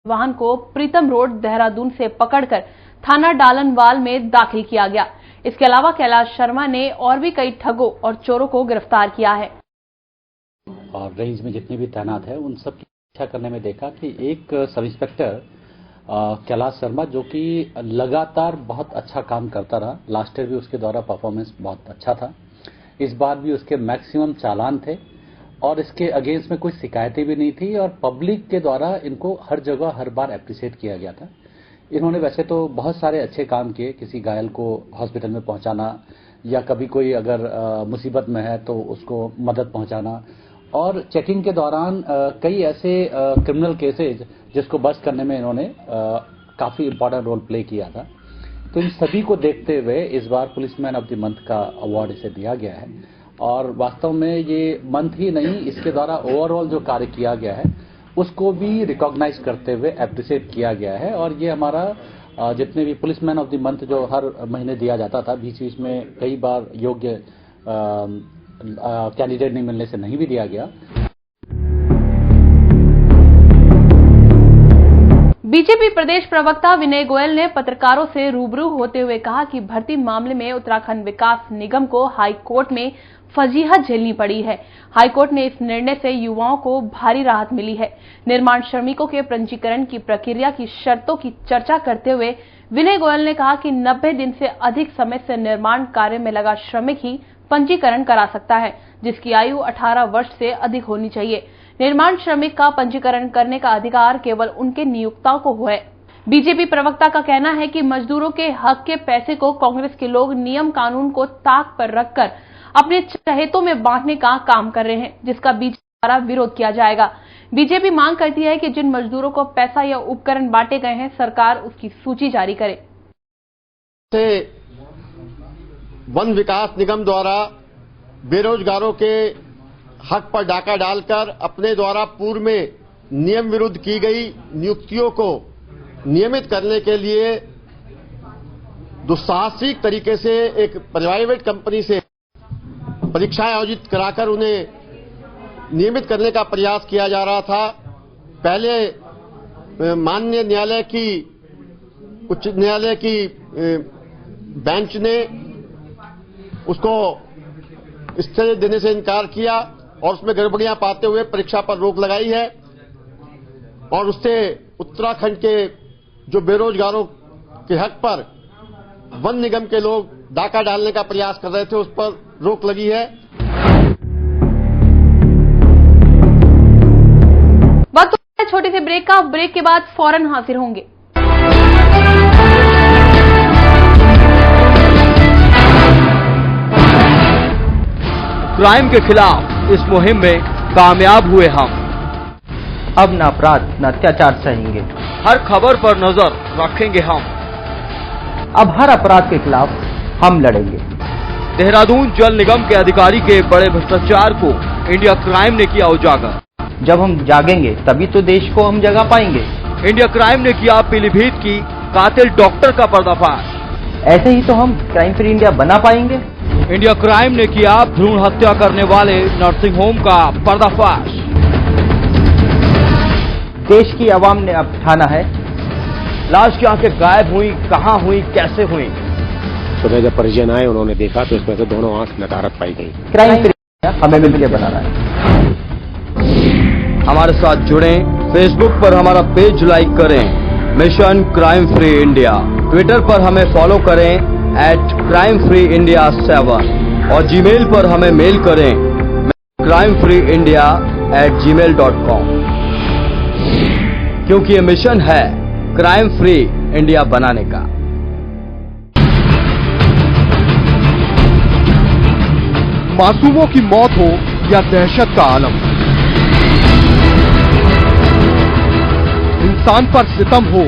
वाहन को प्रीतम रोड देहरादून से पकड़कर थाना डालनवाल में दाखिल किया गया। इसके अलावा कैलाश शर्मा ने और भी कई ठगों और चोरों को गिरफ्तार किया है। और रेंज में जितने भी तैनात है उन सब की परीक्षा करने में देखा कि एक सब इंस्पेक्टर कैलाश शर्मा जो कि लगातार बहुत अच्छा काम करता रहा। लास्ट ईयर भी उसके द्वारा परफॉर्मेंस बहुत अच्छा था। इस बार भी उसके मैक्सिमम चालान थे और इसके अगेंस्ट में कोई शिकायतें भी नहीं थी और पब्लिक के द्वारा इनको हर जगह हर बार एप्रिशिएट किया गया था। इन्होंने वैसे तो बहुत सारे अच्छे काम किए, किसी घायल को हॉस्पिटल में पहुंचाना या कभी कोई अगर मुसीबत में है तो उसको मदद पहुंचाना, और चेकिंग के दौरान कई ऐसे क्रिमिनल केसेज जिसको बस्ट करने में इन्होंने काफी इंपॉर्टेंट रोल प्ले किया था। तो इन सभी को देखते हुए इस बार पुलिसमैन ऑफ द मंथ का अवार्ड इसे दिया गया है और वास्तव में ये मंथ ही नहीं, इसके द्वारा ओवरऑल जो कार्य किया गया है उसको भी रिकॉग्नाइज करते हुए एप्रिशिएट किया गया है। और ये हमारा जितने भी पुलिसमैन ऑफ द मंथ जो हर महीने दिया जाता था, बीच बीच में कई बार योग्य कैंडिडेट नहीं मिलने से नहीं भी दिया गया। बीजेपी प्रदेश प्रवक्ता विनय गोयल ने पत्रकारों से रूबरू होते हुए कहा कि भर्ती मामले में उत्तराखंड विकास निगम को हाई कोर्ट में फजीहत झेलनी पड़ी है। हाई कोर्ट ने इस निर्णय से युवाओं को भारी राहत मिली है। निर्माण श्रमिकों के पंजीकरण की प्रक्रिया की शर्तों की चर्चा करते हुए विनय गोयल ने कहा कि 90 दिन से अधिक समय से निर्माण कार्य में लगा श्रमिक ही पंजीकरण करा सकता है, जिसकी आयु 18 वर्ष से अधिक होनी चाहिए। निर्माण श्रमिक का पंजीकरण करने का अधिकार केवल उनके नियोक्ताओं को है। बीजेपी प्रवक्ता का कहना है कि मजदूरों के हक के पैसे को कांग्रेस के लोग नियम कानून को ताक पर रखकर अपने चहेतों में बांटने का काम कर रहे हैं, जिसका बीजेपी द्वारा विरोध किया जाएगा। बीजेपी मांग करती है कि जिन मजदूरों को पैसा या उपकरण बांटे गए हैं, सरकार उसकी सूची जारी करे। वन विकास निगम द्वारा बेरोजगारों के हक पर डाका डालकर अपने द्वारा पूर्व में नियम विरुद्ध की गई नियुक्तियों को नियमित करने के लिए दुस्साहसिक तरीके से एक प्राइवेट कंपनी से परीक्षाएं आयोजित कराकर उन्हें नियमित करने का प्रयास किया जा रहा था। पहले माननीय न्यायालय की उच्च न्यायालय की बेंच ने उसको स्थगित देने से इनकार किया और उसमें गड़बड़ियां पाते हुए परीक्षा पर रोक लगाई है और उससे उत्तराखंड के जो बेरोजगारों के हक पर वन निगम के लोग डाका डालने का प्रयास कर रहे थे उस पर रोक लगी है। वक्त है छोटी सी ब्रेक का। ब्रेक के बाद फौरन हाजिर होंगे। क्राइम के खिलाफ इस मुहिम में कामयाब हुए हम। अब न अपराध न अत्याचार सहेंगे। हर खबर पर नजर रखेंगे हम। अब हर अपराध के खिलाफ हम लड़ेंगे। देहरादून जल निगम के अधिकारी के बड़े भ्रष्टाचार को इंडिया क्राइम ने किया उजागर। जब हम जागेंगे तभी तो देश को हम जगा पाएंगे। इंडिया क्राइम ने किया पीलीभीत की कातिल डॉक्टर का पर्दाफाश। ऐसे ही तो हम क्राइम फ्री इंडिया बना पाएंगे। इंडिया क्राइम ने किया भ्रूण हत्या करने वाले नर्सिंग होम का पर्दाफाश। देश की आवाम ने अब ठाना है। लाश की आंखें गायब हुई, कहां हुई, कैसे हुई। सुबह जब परिजन आए उन्होंने देखा तो इसमें से दोनों आंख नदारत पाई गई। क्राइम फ्री इंडिया हमें मिलकर बनाना है। हमारे साथ जुड़ें। फेसबुक पर हमारा पेज लाइक करें, mission crime free India. Twitter पर हमें फॉलो करें @crimefreeindia7 और जीमेल पर हमें मेल करें crimefreeindia@gmail.com, क्योंकि ये मिशन है क्राइम फ्री इंडिया बनाने का। मासूमों की मौत हो या दहशत का आलम, इंसान पर सितम हो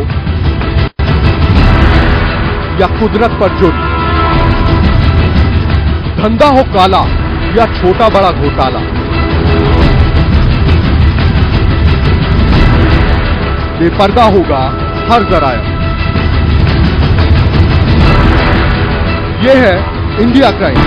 या कुदरत पर जुर्म, धंधा हो काला या छोटा बड़ा घोटाला, बेपर्दा होगा हर जराया। ये है इंडिया क्राइम।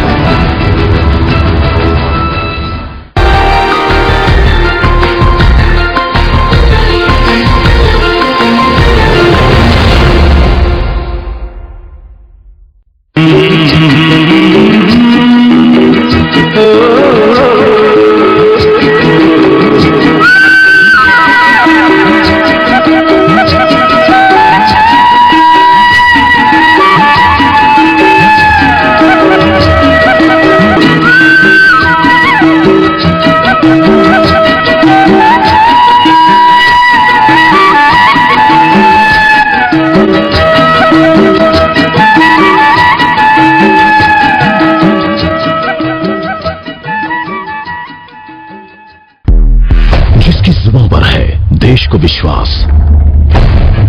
विश्वास,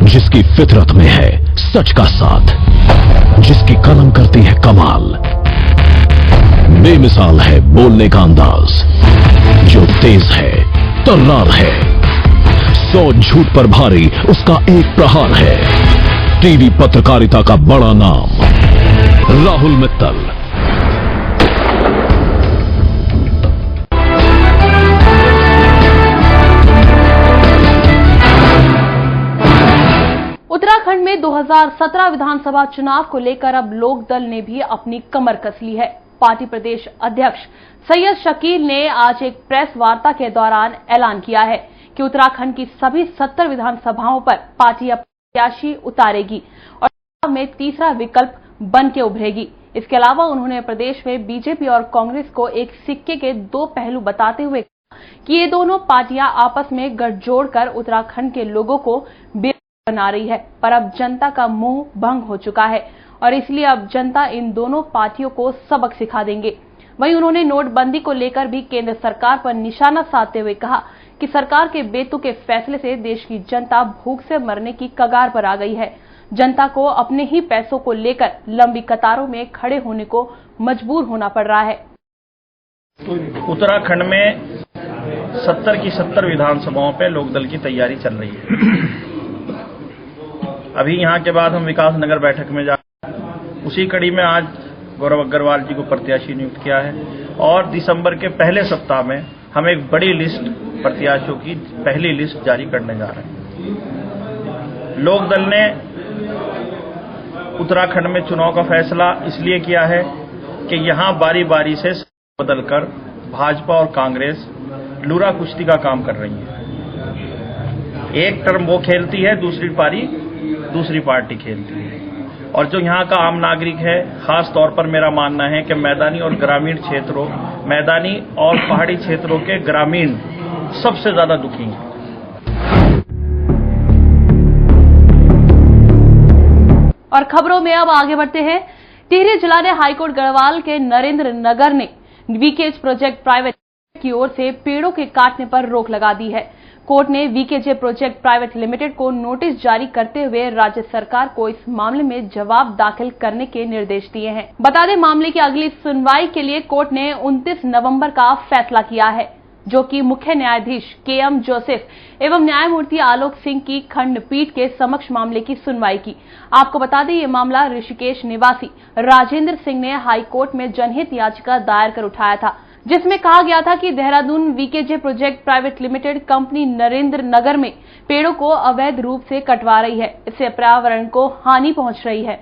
जिसकी फितरत में है सच का साथ, जिसकी कलम करती है कमाल, बेमिसाल है बोलने का अंदाज, जो तेज है, तर्रार है, 100 झूठ पर भारी उसका एक प्रहार है। टीवी पत्रकारिता का बड़ा नाम राहुल मित्तल। उत्तराखंड में 2017 विधानसभा चुनाव को लेकर अब लोकदल ने भी अपनी कमर कस ली है। पार्टी प्रदेश अध्यक्ष सैयद शकील ने आज एक प्रेस वार्ता के दौरान ऐलान किया है कि उत्तराखंड की सभी 70 विधानसभाओं पर पार्टी अब प्रत्याशी उतारेगी और चुनाव में तीसरा विकल्प बन के उभरेगी। इसके अलावा उन्होंने प्रदेश में बीजेपी और कांग्रेस को एक सिक्के के दो पहलू बताते हुए कहा कि ये दोनों पार्टियां आपस में गठजोड़ कर उत्तराखंड के लोगों को बना रही है, पर अब जनता का मोह भंग हो चुका है और इसलिए अब जनता इन दोनों पार्टियों को सबक सिखा देंगे। वहीं उन्होंने नोटबंदी को लेकर भी केंद्र सरकार पर निशाना साधते हुए कहा कि सरकार के बेतुके फैसले से देश की जनता भूख से मरने की कगार पर आ गई है। जनता को अपने ही पैसों को लेकर लंबी कतारों में खड़े होने को मजबूर होना पड़ रहा है। उत्तराखंड में 70 की 70 विधानसभाओं पर लोकदल की तैयारी चल रही है। अभी यहां के बाद हम विकास नगर बैठक में जा, उसी कड़ी में आज गौरव अग्रवाल जी को प्रत्याशी नियुक्त किया है और दिसंबर के पहले सप्ताह में हम एक बड़ी लिस्ट प्रत्याशियों की पहली लिस्ट जारी करने जा रहे हैं। लोकदल ने उत्तराखंड में चुनाव का फैसला इसलिए किया है कि यहां बारी बारी से बदलकर भाजपा और कांग्रेस लूरा कुश्ती का काम कर रही है। एक टर्म वो खेलती है, दूसरी पार्टी खेलती है और जो यहाँ का आम नागरिक है, खास तौर पर मेरा मानना है कि मैदानी और ग्रामीण क्षेत्रों, मैदानी और पहाड़ी क्षेत्रों के ग्रामीण सबसे ज्यादा दुखी हैं। और खबरों में अब आगे बढ़ते हैं। टिहरी जिला ने हाईकोर्ट गढ़वाल के नरेंद्र नगर ने वीकेज प्रोजेक्ट प्राइवेट की ओर से पेड़ों के काटने पर रोक लगा दी है। कोर्ट ने वीकेजे प्रोजेक्ट प्राइवेट लिमिटेड को नोटिस जारी करते हुए राज्य सरकार को इस मामले में जवाब दाखिल करने के निर्देश दिए हैं। बता दें, मामले की अगली सुनवाई के लिए कोर्ट ने 29 नवंबर का फैसला किया है, जो कि मुख्य न्यायाधीश के.एम. जोसेफ एवं न्यायमूर्ति आलोक सिंह की खंडपीठ के समक्ष मामले की सुनवाई की। आपको बता दें, ये मामला ऋषिकेश निवासी राजेंद्र सिंह ने हाईकोर्ट में जनहित याचिका दायर कर उठाया था, जिसमें कहा गया था कि Dehradun VKJ project private limited company Narendra Nagar में पेड़ों को अवैध रूप से कटवा रही है। इससे पर्यावरण को हानि पहुंच रही है।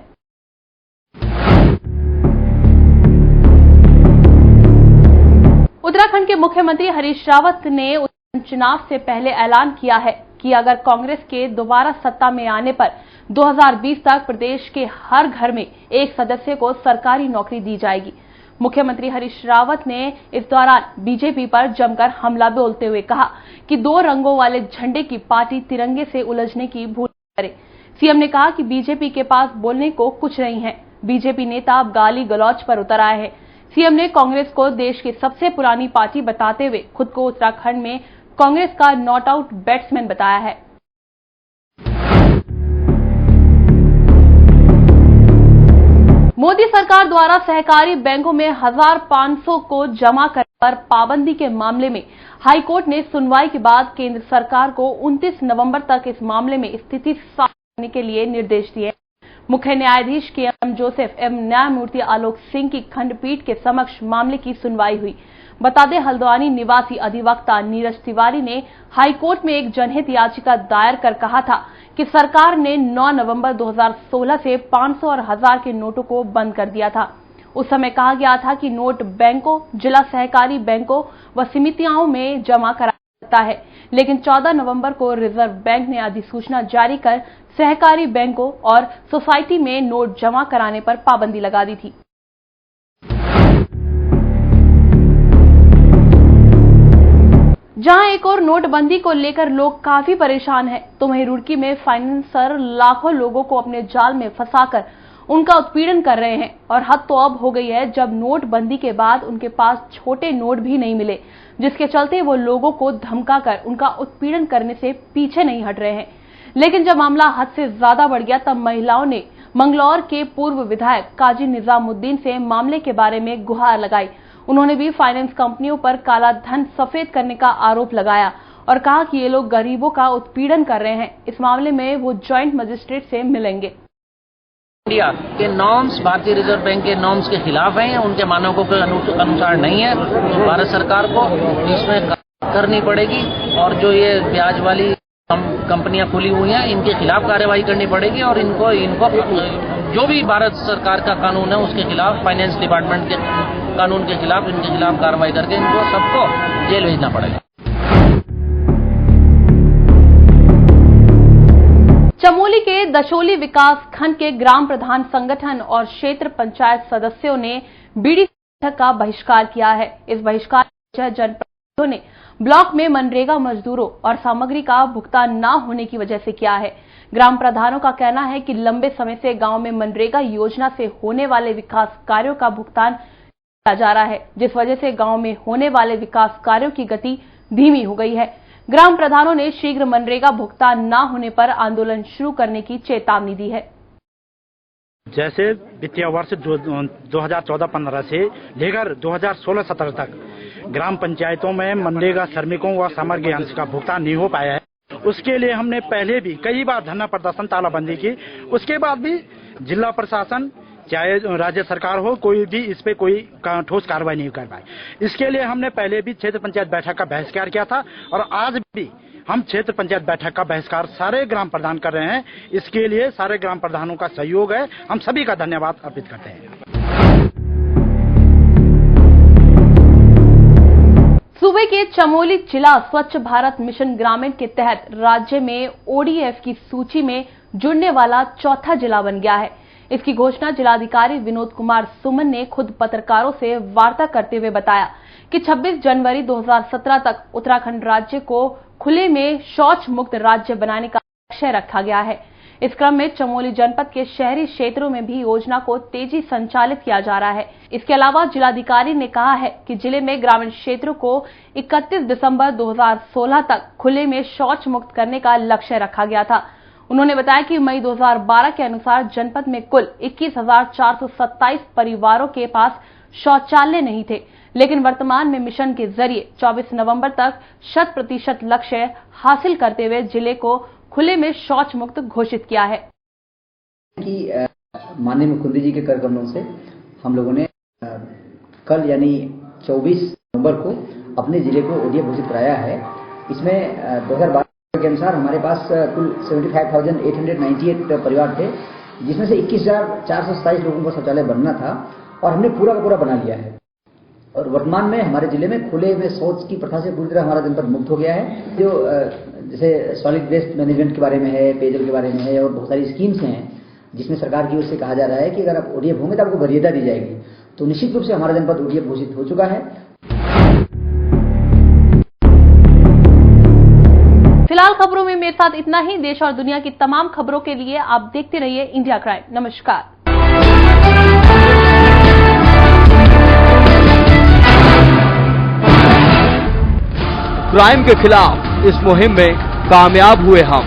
उत्तराखंड के मुख्यमंत्री हरीश रावत ने चुनाव से पहले ऐलान किया है कि अगर कांग्रेस के दोबारा सत्ता में आने पर 2020 तक प्रदेश के हर घर में एक सदस्य को सरकारी नौकरी दी जाएगी। मुख्यमंत्री हरीश रावत ने इस दौरान बीजेपी पर जमकर हमला बोलते हुए कहा कि दो रंगों वाले झंडे की पार्टी तिरंगे से उलझने की भूल करे। सीएम ने कहा कि बीजेपी के पास बोलने को कुछ नहीं है। बीजेपी नेता अब गाली गलौज पर उतर आए हैं। सीएम ने कांग्रेस को देश की सबसे पुरानी पार्टी बताते हुए खुद को उत्तराखंड में कांग्रेस का नॉट आउट बैट्समैन बताया है। मोदी सरकार द्वारा सहकारी बैंकों में 1500 को जमा करने पर पाबंदी के मामले में हाईकोर्ट ने सुनवाई के बाद केंद्र सरकार को 29 नवंबर तक इस मामले में स्थिति साफ करने के लिए निर्देश दिए। मुख्य न्यायाधीश के.एम. जोसेफ एवं न्यायमूर्ति आलोक सिंह की खंडपीठ के समक्ष मामले की सुनवाई हुई। बता दें, हल्द्वानी निवासी अधिवक्ता नीरज तिवारी ने हाईकोर्ट में एक जनहित याचिका दायर कर कहा था कि सरकार ने 9 नवंबर 2016 से 500 और 1000 के नोटों को बंद कर दिया था। उस समय कहा गया था कि नोट बैंकों, जिला सहकारी बैंकों व समितियों में जमा कराया जाता है, लेकिन 14 नवंबर को रिजर्व बैंक ने अधिसूचना जारी कर सहकारी बैंकों और सोसाइटी में नोट जमा कराने पर पाबंदी लगा दी थी। जहां एक और नोटबंदी को लेकर लोग काफी परेशान हैं, तो वहीं रुड़की में फाइनेंसर लाखों लोगों को अपने जाल में फंसाकर उनका उत्पीड़न कर रहे हैं। और हद तो अब हो गई है जब नोटबंदी के बाद उनके पास छोटे नोट भी नहीं मिले, जिसके चलते वो लोगों को धमकाकर उनका उत्पीड़न करने से पीछे नहीं हट रहे हैं। लेकिन जब मामला हद से ज्यादा बढ़ गया तब महिलाओं ने मंगलौर के पूर्व विधायक काजी निजामुद्दीन से मामले के बारे में गुहार लगाई। उन्होंने भी फाइनेंस कंपनियों पर काला धन सफेद करने का आरोप लगाया और कहा कि ये लोग गरीबों का उत्पीड़न कर रहे हैं। इस मामले में वो जॉइंट मजिस्ट्रेट से मिलेंगे। इंडिया के नॉर्म्स भारतीय रिजर्व बैंक के नॉर्म्स के खिलाफ हैं, उनके मानकों के अनुसार नहीं है, तो भारत सरकार को इसमें करनी पड़ेगी। और जो ये ब्याज वाली कंपनियां खुली हुई हैं, इनके खिलाफ कार्रवाई करनी पड़ेगी और इनको जो भी भारत सरकार का कानून है उसके खिलाफ, फाइनेंस डिपार्टमेंट के कानून के खिलाफ, इनके खिलाफ कार्रवाई करके इनको सबको जेल भेजना पड़ेगा। चमोली के दशोली विकास खंड के ग्राम प्रधान संगठन और क्षेत्र पंचायत सदस्यों ने बीड़ी बैठक का बहिष्कार किया है। इस बहिष्कार में जनप्रतिनिधियों ने ब्लॉक में मनरेगा मजदूरों और सामग्री का भुगतान न होने की वजह से किया है। ग्राम प्रधानों का कहना है कि लंबे समय से गांव में मनरेगा योजना से होने वाले विकास कार्यों का भुगतान किया जा रहा है, जिस वजह से गांव में होने वाले विकास कार्यों की गति धीमी हो गई है। ग्राम प्रधानों ने शीघ्र मनरेगा भुगतान न होने पर आंदोलन शुरू करने की चेतावनी दी है। जैसे वित्तीय वर्ष 2014-15 से लेकर 2016-17 तक ग्राम पंचायतों में मनरेगा श्रमिकों व सामग्री अंश का भुगतान नहीं हो पाया है। उसके लिए हमने पहले भी कई बार धरना प्रदर्शन, तालाबंदी की। उसके बाद भी जिला प्रशासन चाहे राज्य सरकार हो, कोई भी इस पे कोई ठोस कार्रवाई नहीं कर पाई। इसके लिए हमने पहले भी क्षेत्र पंचायत बैठक का बहिष्कार किया था और आज भी हम क्षेत्र पंचायत बैठक का बहिष्कार सारे ग्राम प्रधान कर रहे हैं। इसके लिए सारे ग्राम प्रधानों का सहयोग है, हम सभी का धन्यवाद अर्पित करते हैं। सूबे के चमोली जिला स्वच्छ भारत मिशन ग्रामीण के तहत राज्य में ओडीएफ की सूची में जुड़ने वाला चौथा जिला बन गया है। इसकी घोषणा जिलाधिकारी विनोद कुमार सुमन ने खुद पत्रकारों से वार्ता करते हुए बताया कि 26 जनवरी 2017 तक उत्तराखंड राज्य को खुले में शौच मुक्त राज्य बनाने का लक्ष्य रखा गया है। इस क्रम में चमोली जनपद के शहरी क्षेत्रों में भी योजना को तेजी संचालित किया जा रहा है। इसके अलावा जिलाधिकारी ने कहा है कि जिले में ग्रामीण क्षेत्रों को 31 दिसंबर 2016 तक खुले में शौच मुक्त करने का लक्ष्य रखा गया था। उन्होंने बताया कि मई 2012 के अनुसार जनपद में कुल 21,427 परिवारों के पास शौचालय नहीं थे, लेकिन वर्तमान में मिशन के जरिए 24 नवंबर तक 100% लक्ष्य हासिल करते हुए जिले को खुले में शौच मुक्त घोषित किया है। माननीय मुख्यमंत्री जी के कर कमलों से हम लोगों ने कल यानी 24 नवंबर को अपने जिले को ओडीएफ घोषित कराया है। इसमें 2012 के अनुसार हमारे पास कुल 75,898 परिवार थे, जिसमें से 21,427 लोगों का शौचालय बनना था और हमने पूरा का पूरा बना लिया है। और वर्तमान में हमारे जिले में खुले में शौच की प्रथा से पूरी तरह हमारा जनपद मुक्त हो गया है। जो जैसे सॉलिड वेस्ट मैनेजमेंट के बारे में है, पेयजल के बारे में है और बहुत सारी स्कीम्स हैं जिसमें सरकार की ओर से कहा जा रहा है कि अगर आप ओडीएफ होंगे तो आपको वरीयता दी जाएगी। तो निश्चित रूप से हमारा जनपद ओडीएफ घोषित हो चुका है। फिलहाल खबरों में मेरे साथ इतना ही। देश और दुनिया की तमाम खबरों के लिए आप देखते रहिए इंडिया क्राइम। नमस्कार। क्राइम के खिलाफ इस मुहिम में कामयाब हुए हम।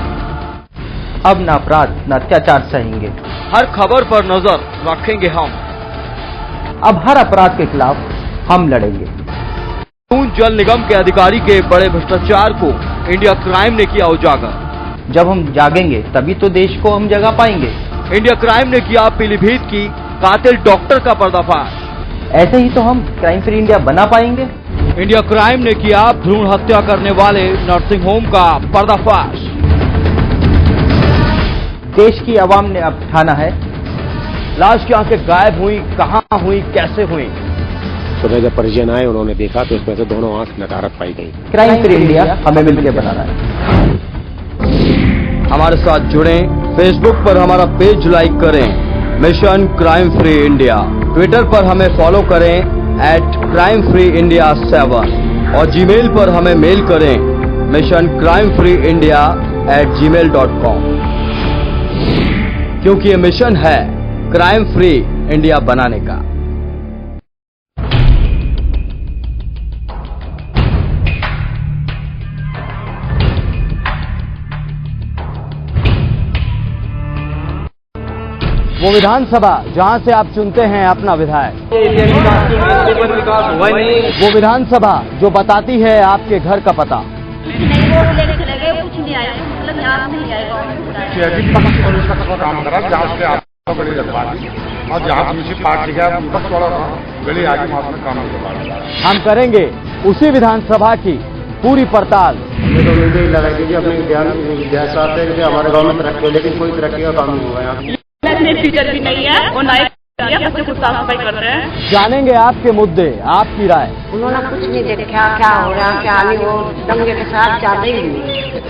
अब न अपराध न अत्याचार सहेंगे। हर खबर पर नजर रखेंगे हम। अब हर अपराध के खिलाफ हम लड़ेंगे। जल निगम के अधिकारी के बड़े भ्रष्टाचार को इंडिया क्राइम ने किया उजागर। जब हम जागेंगे तभी तो देश को हम जगा पाएंगे। इंडिया क्राइम ने किया पीलीभीत की कातिल डॉक्टर का पर्दाफाश। ऐसे ही तो हम क्राइम फ्री इंडिया बना पाएंगे। इंडिया क्राइम ने किया भ्रूण हत्या करने वाले नर्सिंग होम का पर्दाफाश। देश की आवाम ने अब ठाना है, लाश की आंखें गायब हुई, कहां हुई, कैसे हुई। सुबह जब परिजन आए उन्होंने देखा तो इसमें से दोनों आंख नदारत पाई गई। क्राइम फ्री इंडिया हमें मिलकर बनाना है। हमारे साथ जुड़ें, फेसबुक पर हमारा पेज लाइक करें, mission crime free India. Twitter पर हमें फॉलो करें @crimefreeindia7 और जीमेल पर हमें मेल करें missioncrimefreeindia@gmail.com। क्योंकि ये मिशन है क्राइम फ्री इंडिया बनाने का। वो विधानसभा जहां से आप चुनते हैं अपना विधायक, वो विधानसभा जो बताती है आपके घर का पता, काम करा जहाँ से आपका बड़ी जज्बाती और जहाँ दूसरी पार्टी का बस थोड़ा गली आगे में काम करवा। हम करेंगे उसी विधानसभा की पूरी पड़ताल। हमें तो उम्मीद लगाई थी अपने ध्यान आते हैं कि हमारे गाँव में तरक्की, लेकिन कोई तरक्की का काम नहीं हुआ है। फीचर भी नहीं है और ना कुछ साफ सफाई कर रहे हैं। जानेंगे आपके मुद्दे, आपकी राय। उन्होंने कुछ नहीं देखा क्या हो रहा क्या नहीं, वो दंगे के साथ जाते ही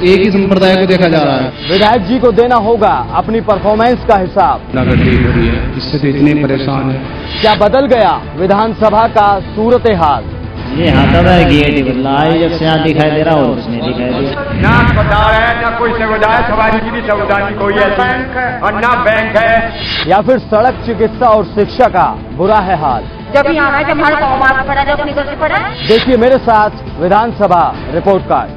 एक ही संप्रदाय को देखा जा रहा है। विधायक जी को देना होगा अपनी परफॉर्मेंस का हिसाब। लागत हो रही है, इससे तो इतने परेशान है। क्या बदल गया विधानसभा का सूरत हाल? ये हाथा है गेट बदला है, जब से यहाँ दिखाई दे रहा हो उसने दिखाई दे ना अस्पताल है ना कोई सुविधा है, सवारी की भी सुविधा नहीं कोई है और ना बैंक है। या फिर सड़क, चिकित्सा और शिक्षा का बुरा है हाल। जब यहाँ जब हमारे गाँव मार्ग पड़ा जब निकल से पड़ा। देखिए मेरे साथ विधानसभा रिपोर्ट कार्ड।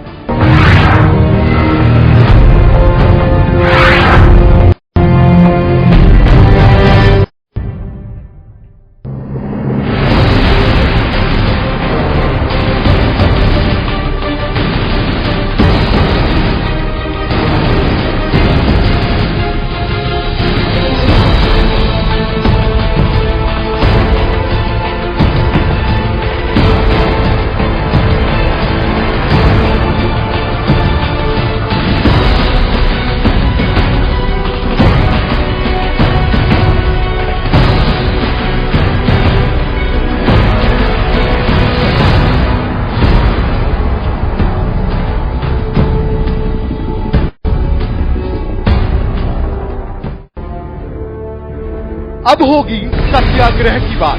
अब होगी सत्याग्रह की बात।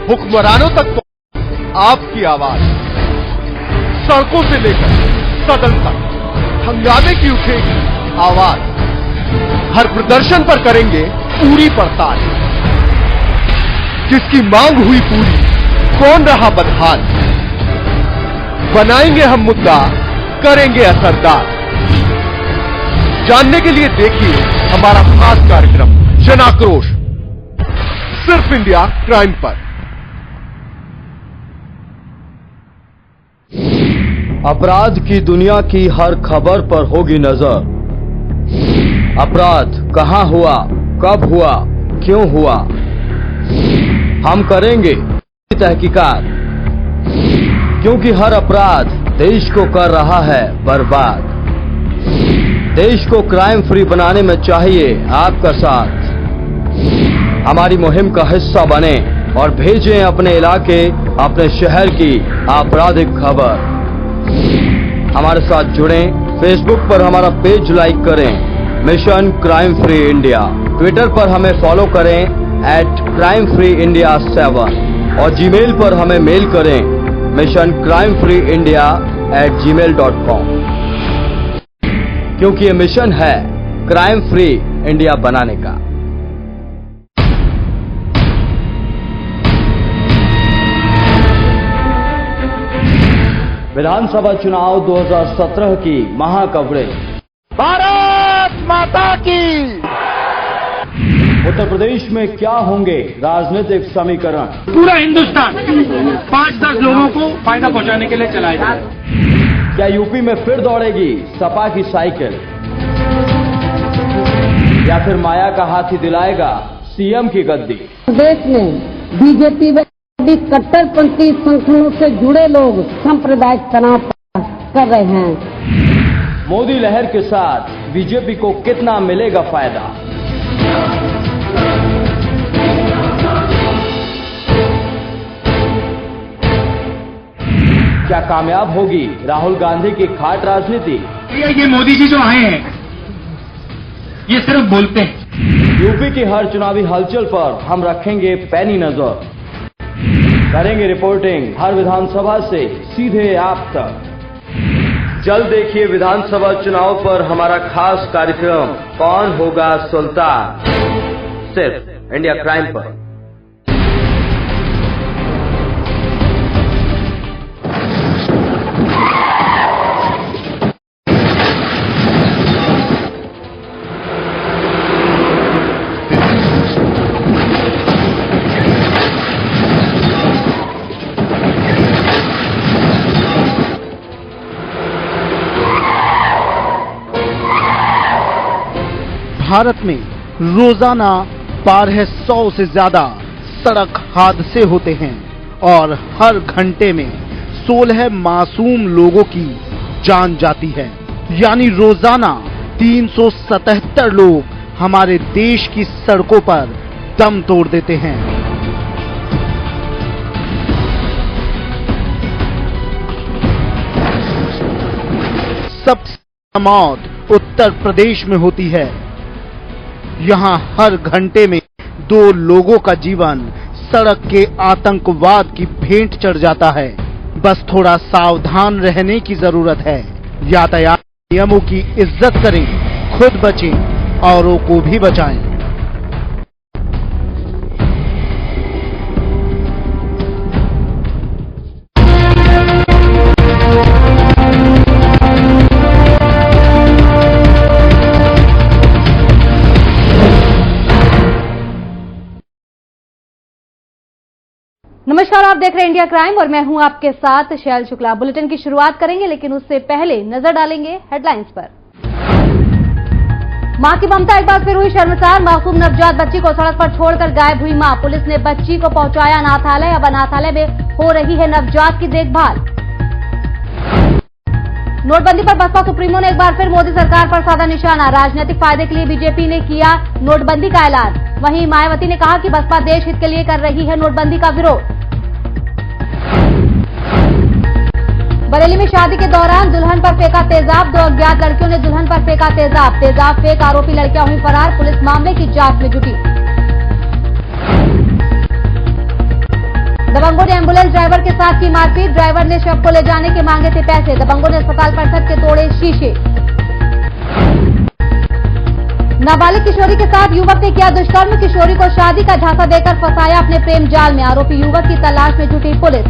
हुक्मरानों तक आपकी आवाज, सड़कों से लेकर सदन तक हंगामे की उठेगी आवाज। हर प्रदर्शन पर करेंगे पूरी पड़ताल, जिसकी मांग हुई पूरी कौन रहा बदहाल। बनाएंगे हम मुद्दा, करेंगे असरदार। जानने के लिए देखिए हमारा खास कार्यक्रम जन आक्रोश, सिर्फ इंडिया क्राइम पर। अपराध की दुनिया की हर खबर पर होगी नजर। अपराध कहां हुआ, कब हुआ, क्यों हुआ, हम करेंगे तहकीकात, क्योंकि हर अपराध देश को कर रहा है बर्बाद। देश को क्राइम फ्री बनाने में चाहिए आपका साथ। हमारी मुहिम का हिस्सा बने और भेजें अपने इलाके, अपने शहर की आपराधिक खबर। हमारे साथ जुड़ें, फेसबुक पर हमारा पेज लाइक करें, mission crime free India. Twitter पर हमें फॉलो करें @crimefreeindia7 और जीमेल पर हमें मेल करें missioncrimefreeindia@gmail.com, क्योंकि ये मिशन है क्राइम फ्री इंडिया बनाने का। विधानसभा चुनाव 2017 की महा कवरेज। भारत माता की। उत्तर प्रदेश में क्या होंगे राजनीतिक समीकरण? पूरा हिंदुस्तान 5-10 लोगों को फायदा पहुंचाने के लिए चलाया जाए। क्या यूपी में फिर दौड़ेगी सपा की साइकिल, या फिर माया का हाथी दिलाएगा सीएम की गद्दी? प्रदेश में बीजेपी व कट्टरपंथी संगठनों से जुड़े लोग सांप्रदायिक तनाव कर रहे हैं। मोदी लहर के साथ बीजेपी को कितना मिलेगा फायदा? क्या कामयाब होगी राहुल गांधी की खाट राजनीति? ये मोदी जी जो आए हैं ये सिर्फ बोलते हैं। यूपी की हर चुनावी हलचल पर हम रखेंगे पैनी नजर, करेंगे रिपोर्टिंग हर विधानसभा से सीधे आप तक। जल्द देखिए विधानसभा चुनाव पर हमारा खास कार्यक्रम कौन होगा सुल्तान, सिर्फ इंडिया क्राइम पर। भारत में रोजाना 1200 से ज्यादा सड़क हादसे होते हैं और हर घंटे में 16 मासूम लोगों की जान जाती है। यानी रोजाना 377 लोग हमारे देश की सड़कों पर दम तोड़ देते हैं। सबसे मौत उत्तर प्रदेश में होती है। यहाँ हर घंटे में 2 लोगों का जीवन सड़क के आतंकवाद की भेंट चढ़ जाता है। बस थोड़ा सावधान रहने की जरूरत है। यातायात नियमों की इज्जत करें, खुद बचें, औरों को भी बचाएं। नमस्कार, आप देख रहे हैं इंडिया क्राइम और मैं हूं आपके साथ शैल शुक्ला। बुलेटिन की शुरुआत करेंगे, लेकिन उससे पहले नजर डालेंगे हेडलाइंस पर। मां की ममता एक बार फिर हुई शर्मसार। मासूम नवजात बच्ची को सड़क पर छोड़कर गायब हुई मां। पुलिस ने बच्ची को पहुंचाया अनाथालय। अब अनाथालय में हो रही है नवजात की देखभाल। नोटबंदी पर बसपा सुप्रीमो ने एक बार फिर मोदी सरकार पर साधा निशाना। राजनीतिक फायदे के लिए बीजेपी ने किया नोटबंदी का ऐलान। वहीं मायावती ने कहा कि बसपा देश हित के लिए कर रही है नोटबंदी का विरोध। बरेली में शादी के दौरान दुल्हन पर फेंका तेजाब। 2 अज्ञात लड़कियों ने दुल्हन पर फेंका तेजाब। तेजाब फेंक आरोपी लड़कियां हुई फरार। पुलिस मामले की जांच में जुटी। दबंगों ने एम्बुलेंस ड्राइवर के साथ की मारपीट। ड्राइवर ने शव को ले जाने के मांगे थे पैसे। दबंगों ने अस्पताल परिसर के तोड़े शीशे। नाबालिग किशोरी के साथ युवक ने किया दुष्कर्म। किशोरी को शादी का झांसा देकर फंसाया अपने प्रेम जाल में। आरोपी युवक की तलाश में जुटी पुलिस।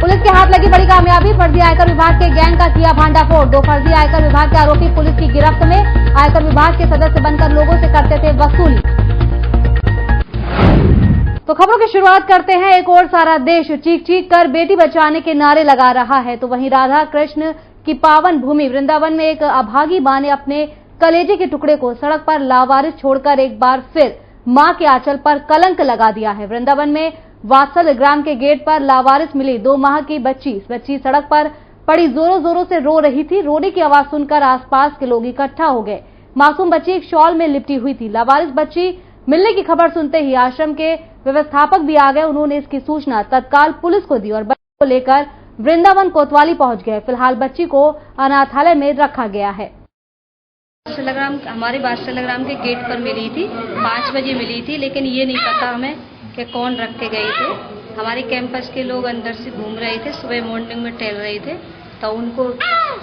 पुलिस के हाथ लगी बड़ी कामयाबी। फर्जी आयकर विभाग के गैंग का किया भांडाफोड़। 2 फर्जी आयकर विभाग के आरोपी पुलिस की गिरफ्त में। आयकर विभाग के सदस्य बनकर लोगों से करते थे वसूली। तो खबरों की शुरुआत करते हैं। एक और सारा देश चीख चीख कर बेटी बचाने के नारे लगा रहा है, तो वहीं राधा कृष्ण की पावन भूमि वृंदावन में एक अभागी मां ने अपने कलेजे के टुकड़े को सड़क पर लावारिस छोड़कर एक बार फिर मां के आंचल पर कलंक लगा दिया है। वृंदावन में वात्सल ग्राम के गेट पर लावारिस मिली 2 माह की बच्ची सड़क पर पड़ी जोरों जोरों से रो रही थी। रोने की आवाज सुनकर आसपास के लोग इकट्ठा हो गए। मासूम बच्ची एक शॉल में लिपटी हुई थी। लावारिस बच्ची मिलने की खबर सुनते ही आश्रम के व्यवस्थापक भी आ गए। उन्होंने इसकी सूचना तत्काल पुलिस को दी और बच्ची को लेकर वृंदावन कोतवाली पहुंच गए। फिलहाल बच्ची को अनाथालय में रखा गया है। हमारे वात्सल्यग्राम के गेट पर मिली थी, 5 बजे मिली थी, लेकिन ये नहीं पता हमें कि कौन रख के गए थे। हमारे कैंपस के लोग अंदर से घूम रहे थे, सुबह मॉर्निंग में टहल रहे थे, तो उनको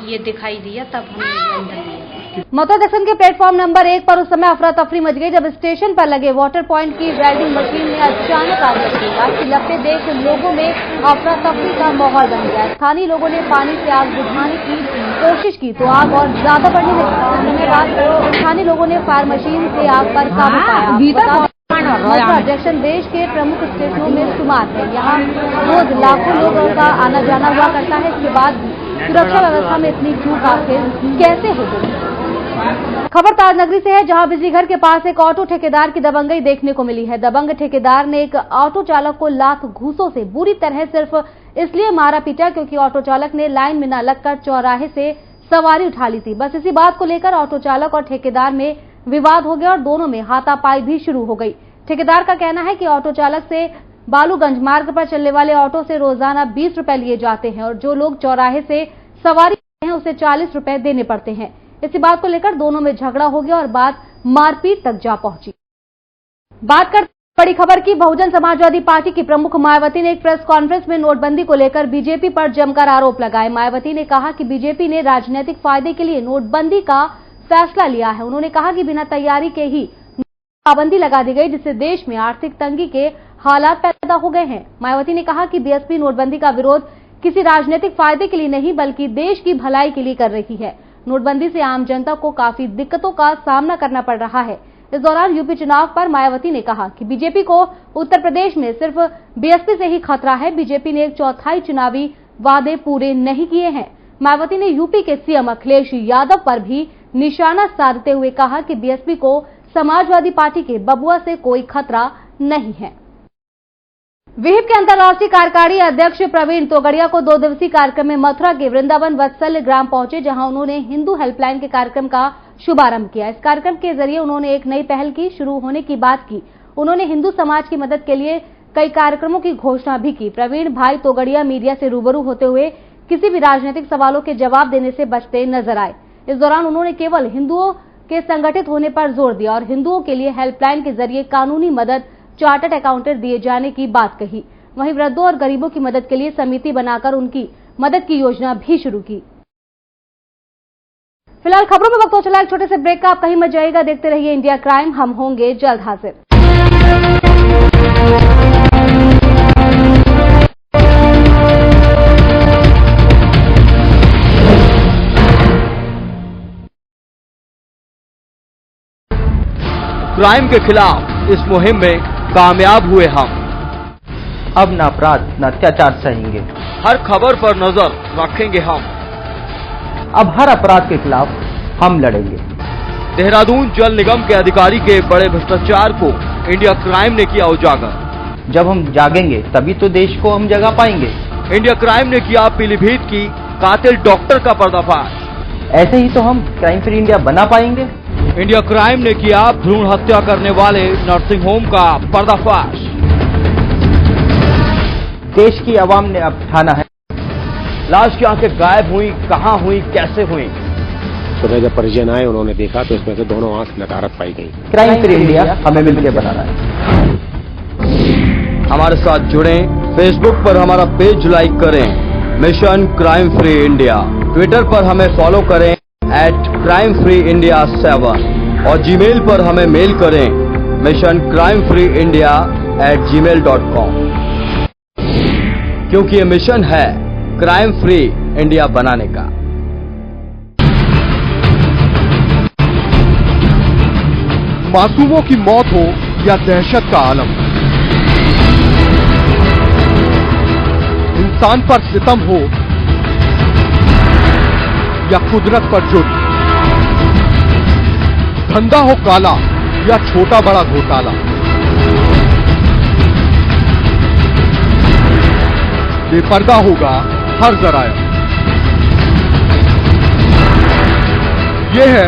ये दिखाई दिया, तब हमने अंदर लिया। मथुरा जंक्शन के प्लेटफॉर्म नंबर 1 पर उस समय अफरा तफरी मच गई जब स्टेशन पर लगे वाटर पॉइंट की वेल्डिंग मशीन में अचानक आग लग गई। आग की लपटें देख लोगों में अफरा तफरी का माहौल बन गया। स्थानीय लोगों ने पानी से आग बुझाने की कोशिश की तो आग और ज्यादा बढ़ने लगी। कुछ समय बाद स्थानीय लोगों ने फायर मशीन से आग पर काबू पाया। मथुरा जंक्शन देश के प्रमुख स्टेशनों में शुमार है। यहाँ रोज लाखों लोगों का आना जाना हुआ करता है। इसके बाद सुरक्षा व्यवस्था में इतनी चूक आखिर कैसे हो गई? खबर ताजनगरी से है, जहां बिजली घर के पास एक ऑटो ठेकेदार की दबंगई देखने को मिली है। दबंग ठेकेदार ने एक ऑटो चालक को लात घूंसों से बुरी तरह सिर्फ इसलिए मारा पीटा क्योंकि ऑटो चालक ने लाइन में न लगकर चौराहे से सवारी उठा ली थी। बस इसी बात को लेकर ऑटो चालक और ठेकेदार में विवाद हो गया और दोनों में हाथापाई भी शुरू हो गई। ठेकेदार का कहना है कि ऑटो चालक से बालूगंज मार्ग पर चलने वाले ऑटो से रोजाना 20 रुपए लिए जाते हैं और जो लोग चौराहे से सवारी हैं उसे 40 रुपए देने पड़ते हैं। इसी बात को लेकर दोनों में झगड़ा हो गया और बात मारपीट तक जा पहुंची। बात करते बड़ी खबर की बहुजन समाजवादी पार्टी की प्रमुख मायावती ने एक प्रेस कॉन्फ्रेंस में नोटबंदी को लेकर बीजेपी पर जमकर आरोप लगाए। मायावती ने कहा कि बीजेपी ने राजनीतिक फायदे के लिए नोटबंदी का फैसला लिया है। उन्होंने कहा कि बिना तैयारी के ही पाबंदी लगा दी गई, जिससे देश में आर्थिक तंगी के हालात पैदा हो गए हैं। मायावती ने कहा कि बीएसपी नोटबंदी का विरोध किसी राजनीतिक फायदे के लिए नहीं बल्कि देश की भलाई के लिए कर रही है। नोटबंदी से आम जनता को काफी दिक्कतों का सामना करना पड़ रहा है। इस दौरान यूपी चुनाव पर मायावती ने कहा कि बीजेपी को उत्तर प्रदेश में सिर्फ बीएसपी से ही खतरा है। बीजेपी ने 1/4 चुनावी वादे पूरे नहीं किए हैं। मायावती ने यूपी के सीएम अखिलेश यादव पर भी निशाना साधते हुए कहा कि बीएसपी को समाजवादी पार्टी के बबुआ से कोई खतरा नहीं है। विहिप के अंतर्राष्ट्रीय कार्यकारी अध्यक्ष प्रवीण तोगड़िया को 2 दिवसीय कार्यक्रम में मथुरा के वृंदावन वत्सल ग्राम पहुंचे, जहां उन्होंने हिंदू हेल्पलाइन के कार्यक्रम का शुभारंभ किया। इस कार्यक्रम के जरिए उन्होंने एक नई पहल की शुरू होने की बात की। उन्होंने हिंदू समाज की मदद के लिए कई कार्यक्रमों की घोषणा भी की। प्रवीण भाई तोगड़िया मीडिया से रूबरू होते हुए किसी भी राजनीतिक सवालों के जवाब देने से बचते नजर आए। इस दौरान उन्होंने केवल हिंदुओं के संगठित होने पर जोर दिया और हिंदुओं के लिए हेल्पलाइन के जरिए कानूनी मदद, चार्टर्ड अकाउंटेंट दिए जाने की बात कही। वहीं वृद्धों और गरीबों की मदद के लिए समिति बनाकर उनकी मदद की योजना भी शुरू की। फिलहाल खबरों में वक्त हो चला एक छोटे से ब्रेक का। आप कहीं मत जाइएगा, देखते रहिए इंडिया क्राइम। हम होंगे जल्द हाजिर। क्राइम के खिलाफ इस मुहिम में कामयाब हुए हम। अब न अपराध न अत्याचार सहेंगे। हर खबर पर नजर रखेंगे हम। अब हर अपराध के खिलाफ हम लड़ेंगे। देहरादून जल निगम के अधिकारी के बड़े भ्रष्टाचार को इंडिया क्राइम ने किया उजागर। जब हम जागेंगे तभी तो देश को हम जगा पाएंगे। इंडिया क्राइम ने किया पीलीभीत की कातिल डॉक्टर का पर्दाफाश। ऐसे ही तो हम क्राइम फ्री इंडिया बना पाएंगे। इंडिया क्राइम ने किया भ्रूण हत्या करने वाले नर्सिंग होम का पर्दाफाश। देश की आवाम ने अब ठाना है। लाश की आंखें गायब हुई, कहां हुई, कैसे हुई। सुबह जब परिजन आए उन्होंने देखा तो इसमें से दोनों आंख नकारत पाई गई। क्राइम फ्री इंडिया हमें मिलकर बनाना है। हमारे साथ जुड़ें, फेसबुक पर हमारा पेज लाइक करें, mission crime free India. Twitter पर हमें फॉलो करें @crimefreeindia7 और जीमेल पर हमें मेल करें missioncrimefreeindia@gmail.com, क्योंकि ये मिशन है क्राइम फ्री इंडिया बनाने का। मासूमों की मौत हो या दहशत का आलम, इंसान पर सितम हो या कुदरत पर जुर्म, धंधा हो काला या छोटा बड़ा घोटाला, बेपर्दा होगा हर जराया। ये है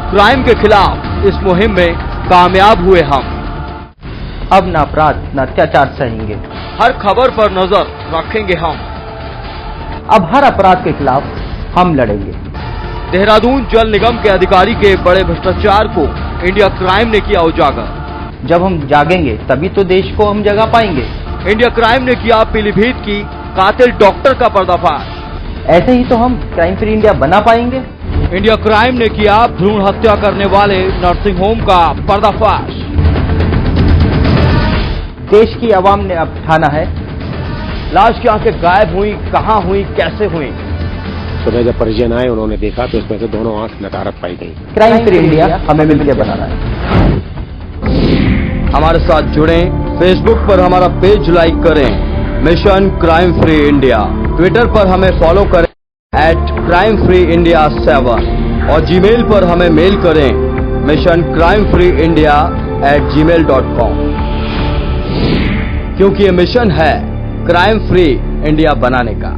क्राइम के खिलाफ इस मुहिम में कामयाब हुए हम। अब न अपराध न अत्याचार सहेंगे। हर खबर पर नजर रखेंगे हम। अब हर अपराध के खिलाफ हम लड़ेंगे। देहरादून जल निगम के अधिकारी के बड़े भ्रष्टाचार को इंडिया क्राइम ने किया उजागर। जब हम जागेंगे तभी तो देश को हम जगा पाएंगे। इंडिया क्राइम ने किया पीलीभीत की कातिल डॉक्टर का पर्दाफाश। ऐसे ही तो हम क्राइम फ्री इंडिया बना पाएंगे। इंडिया क्राइम ने किया भ्रूण हत्या करने वाले नर्सिंग होम का पर्दाफाश। देश की आवाम ने अब ठाना है। लाश की आंखें गायब हुई, कहां हुई, कैसे हुई। सुबह जब परिजन आए उन्होंने देखा तो इसमें से दोनों आंख नकारत पाई गई। क्राइम फ्री इंडिया हमें मिलकर बनाना है। हमारे साथ जुड़ें, फेसबुक पर हमारा पेज लाइक करें, mission crime free India. Twitter पर हमें फॉलो करें @crimefreeindia7 और जीमेल पर हमें मेल करें missioncrimefreeindia@gmail.com, क्योंकि ये मिशन है क्राइम फ्री इंडिया बनाने का।